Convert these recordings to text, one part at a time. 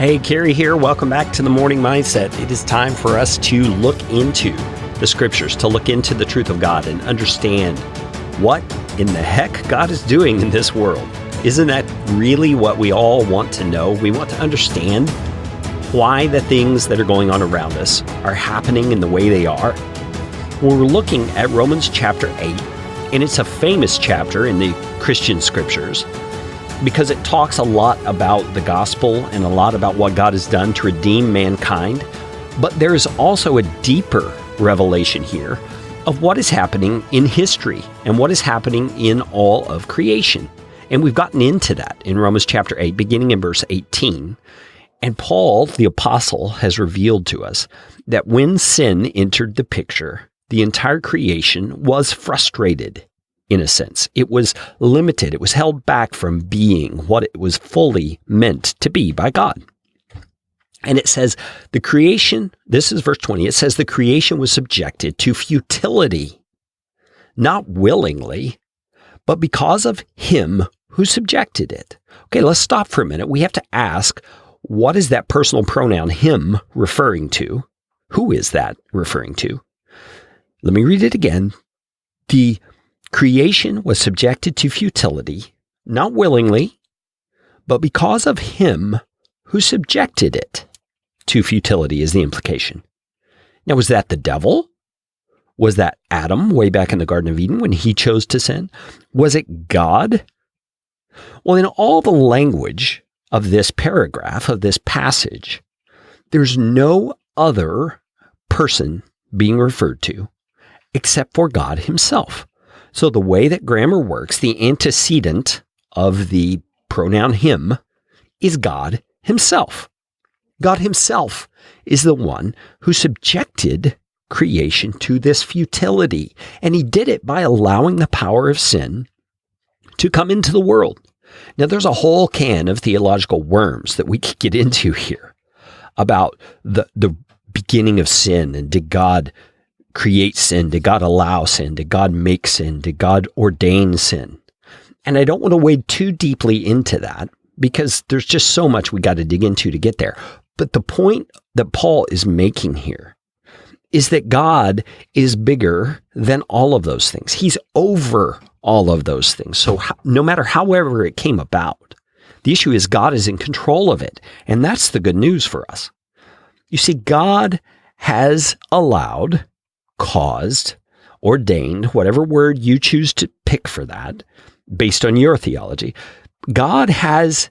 Hey, Carrie here. Welcome back to the Morning Mindset. It is time for us to look into the scriptures, to look into the truth of God and understand what in the heck God is doing in this world. Isn't that really what we all want to know? We want to understand why the things that are going on around us are happening in the way they are. Well, we're looking at Romans chapter 8, and it's a famous chapter in the Christian scriptures, because it talks a lot about the gospel and a lot about what God has done to redeem mankind. But there's also a deeper revelation here of what is happening in history and what is happening in all of creation. And we've gotten into that in Romans chapter 8, beginning in verse 18. And Paul, the apostle, has revealed to us that when sin entered the picture, the entire creation was frustrated. In a sense, it was limited. It was held back from being what it was fully meant to be by God. And it says the creation, this is verse 20, it says the creation was subjected to futility, not willingly, but because of him who subjected it. Okay, let's stop for a minute. We have to ask, what is that personal pronoun him referring to? Who is that referring to? Let me read it again. The creation was subjected to futility, not willingly, but because of him who subjected it to futility is the implication. Now, was that the devil? Was that Adam way back in the Garden of Eden when he chose to sin? Was it God? Well, in all the language of this paragraph, of this passage, there's no other person being referred to except for God himself. So the way that grammar works, the antecedent of the pronoun him is God himself. God himself is the one who subjected creation to this futility. And he did it by allowing the power of sin to come into the world. Now, there's a whole can of theological worms that we could get into here about the beginning of sin, and did God create sin? Did God allow sin? Did God make sin? Did God ordain sin? And I don't want to wade too deeply into that because there's just so much we got to dig into to get there. But the point that Paul is making here is that God is bigger than all of those things. He's over all of those things. So no matter however it came about, the issue is God is in control of it. And that's the good news for us. You see, God has allowed, caused, ordained, whatever word you choose to pick for that, based on your theology, God has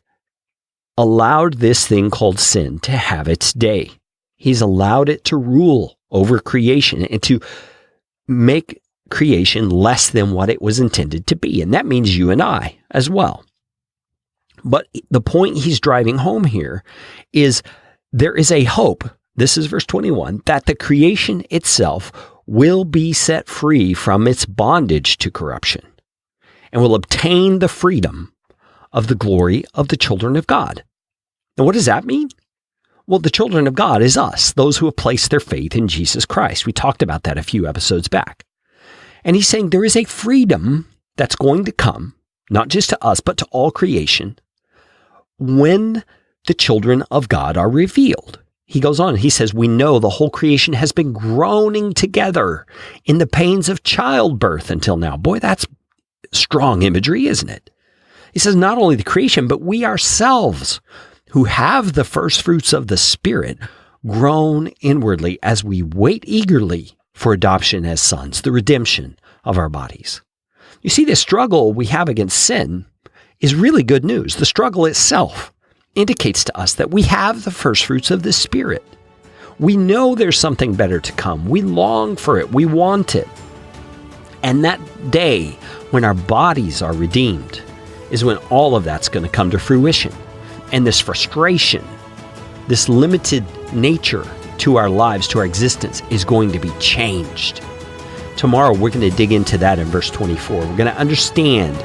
allowed this thing called sin to have its day. He's allowed it to rule over creation and to make creation less than what it was intended to be. And that means you and I as well. But the point he's driving home here is there is a hope, this is verse 21, that the creation itself will be set free from its bondage to corruption and will obtain the freedom of the glory of the children of God. And what does that mean? Well, the children of God is us, those who have placed their faith in Jesus Christ. We talked about that a few episodes back. And he's saying there is a freedom that's going to come, not just to us, but to all creation, when the children of God are revealed. He goes on, he says, we know the whole creation has been groaning together in the pains of childbirth until now. Boy, that's strong imagery, isn't it? He says, not only the creation, but we ourselves who have the first fruits of the Spirit groan inwardly as we wait eagerly for adoption as sons, the redemption of our bodies. You see, the struggle we have against sin is really good news. The struggle itself indicates to us that we have the first fruits of the Spirit. We know there's something better to come. We long for it. We want it. And that day when our bodies are redeemed is when all of that's going to come to fruition. And this frustration, this limited nature to our lives, to our existence, is going to be changed. Tomorrow, we're going to dig into that in verse 24. We're going to understand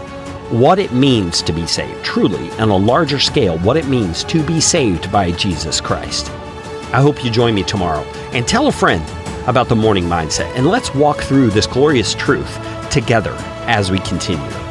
what it means to be saved, truly, on a larger scale, what it means to be saved by Jesus Christ. I hope you join me tomorrow and tell a friend about the Morning Mindset, and let's walk through this glorious truth together as we continue.